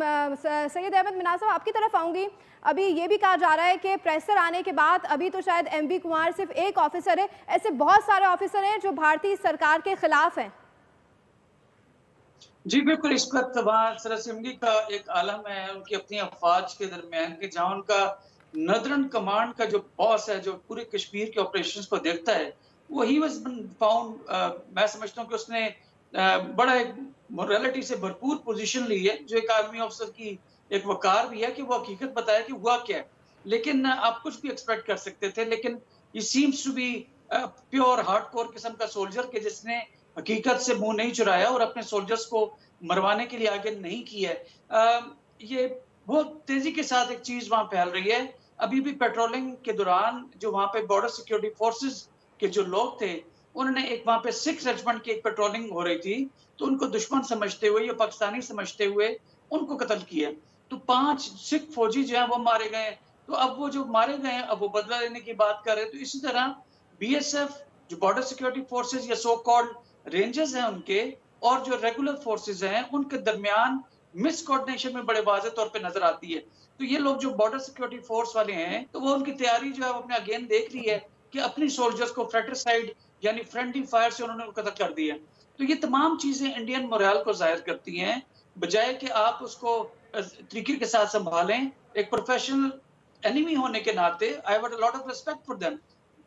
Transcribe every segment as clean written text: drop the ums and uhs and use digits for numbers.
सैयद अहमद मिनान साहब आपकी तरफ आऊँगी। अभी ये भी कहा जा रहा है कि प्रेशर आने के बाद अभी तो शायद एमवी कुमार सिर्फ एक ऑफिसर है, ऐसे बहुत सारे ऑफिसर हैं जो भारतीय सरकार के खिलाफ हैं। जी बिल्कुल, इस वक्त वहाँ सर-ए-असेंबली का एक आलम है उनकी अपनी अफवाज के दरमियान कि जहाँ उनका नदरन कमांड का जो बॉस है, जो पूरे कश्मीर के ऑपरेशंस को देखता है, वो ही वाज फाउंड, मैं समझता हूँ कि उसने बड़ा एक मोरालिटी से भरपूर पोजीशन ली है, जो एक आर्मी ऑफिसर की एक वकार भी है कि वो हकीकत बताए कि हुआ क्या है। लेकिन आप कुछ भी एक्सपेक्ट कर सकते थे, लेकिन he seems to be pure hardcore किस्म का सोल्जर के जिसने हकीकत से मुंह नहीं चुराया और अपने सोल्जर्स को मरवाने के लिए आगे नहीं किया है। ये बहुत तेजी के साथ एक चीज वहां फैल रही है। अभी भी पेट्रोलिंग के दौरान जो वहां पे बॉर्डर सिक्योरिटी फोर्सेस के जो लोग थे, उन्होंने एक वहां पे सिख रेजिमेंट की एक पेट्रोलिंग हो रही थी, तो उनको दुश्मन समझते हुए या पाकिस्तानी समझते हुए उनको कत्ल किया। तो 5 सिख फौजी जो है वो मारे गए। तो अब वो जो मारे गए हैं, अब वो बदला लेने की बात कर रहे हैं। तो इसी तरह बीएसएफ जो बॉर्डर सिक्योरिटी फोर्सेस या सो कॉल्ड रेंजर्स हैं उनके और जो रेगुलर फोर्सेस हैं उनके दरमियान मिस कोऑर्डिनेशन में बड़े वाज़ेह तौर पे नजर आती है। तो ये लोग जो बॉर्डर सिक्योरिटी फोर्स वाले हैं, तो वो उनकी तैयारी जो है वो अपने अगेन देख रही है कि अपनी सोल्जर्स को फ्रेटिसाइड यानी फ्रेंडली फायर से उन्होंने कत्ल कर दिया। तो ये तमाम चीजें इंडियन मोरल को जाहिर करती हैं, बजाय कि आप उसको तरीके के साथ संभालें। एक प्रोफेशनल एनिमी होने के नाते I have a lot of respect for them,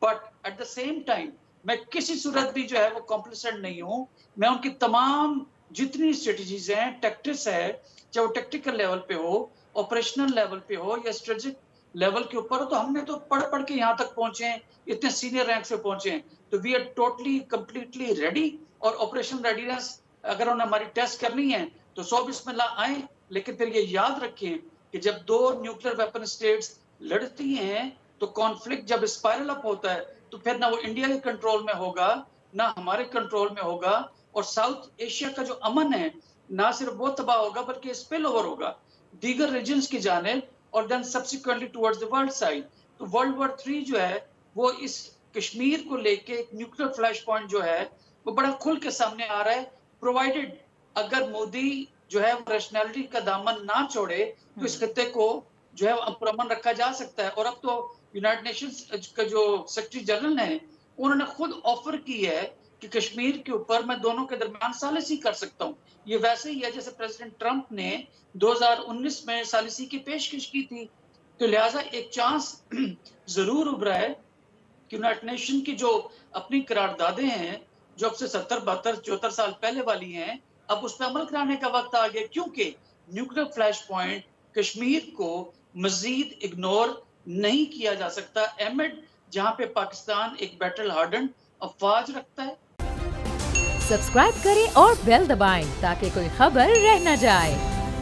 but at the same time मैं किसी सूरत भी जो है वो कॉम्प्लिसेंट नहीं हूँ। मैं उनकी तमाम जितनी स्ट्रेटजीज हैं, टैक्टिक्स है, चाहे वो टेक्टिकल लेवल पे हो, ऑपरेशनल लेवल पे हो या स्ट्रेटेजिक लेवल के ऊपर हो, तो हमने तो पढ़ पढ़ के यहाँ तक पहुंचे हैं, इतने सीनियर रैंक से पहुंचे हैं। तो we are totally completely ready. और ऑपरेशन रेडीनेस अगर उन्हें हमारी टेस्ट करनी है तो 100 बिस्मिल्लाह आए, लेकिन फिर ये याद रखें कि जब 2 न्यूक्लियर वेपन स्टेट्स लड़ती हैं तो कॉन्फ्लिक्ट जब स्पाइरल अप होता है तो फिर ना वो इंडिया के कंट्रोल में होगा ना हमारे कंट्रोल में होगा, और साउथ एशिया का जो अमन है ना सिर्फ वो तबाह होगा बल्कि स्पिल ओवर होगा दीगर रीजन्स की जानिब और then subsequently towards the world side. तो वर्ल्ड वॉर 3 जो है वो इस कश्मीर को लेके एक न्यूक्लियर फ्लैश पॉइंट जो है वो बड़ा खुल के सामने आ रहा है, प्रोवाइडेड अगर मोदी जो है वो रैशनैलिटी का दामन ना छोड़े तो इस खत्ते को जो है पुरअमन रखा जा सकता है। और अब तो यूनाइटेड नेशंस का जो सेक्रेटरी जनरल है उन्होंने खुद ऑफर की है कि कश्मीर के ऊपर मैं दोनों के दरमियान सालिसी कर सकता हूँ। ये वैसे ही है जैसे प्रेसिडेंट ट्रंप ने 2019 में सालिसी की पेशकश की थी। तो लिहाजा एक चांस जरूर उभरा है कि यूनाइटेड नेशन की जो अपनी करारदादें हैं जो अब से 70-72-74 साल पहले वाली हैं, अब उस पर अमल कराने का वक्त आ गया, क्योंकि न्यूक्लियर फ्लैश पॉइंट कश्मीर को मजीद इग्नोर नहीं किया जा सकता एमिड जहां पे पाकिस्तान एक बैटल हार्डन अफवाज रखता है। सब्सक्राइब करें और बेल दबाएं ताकि कोई खबर रह न जाए।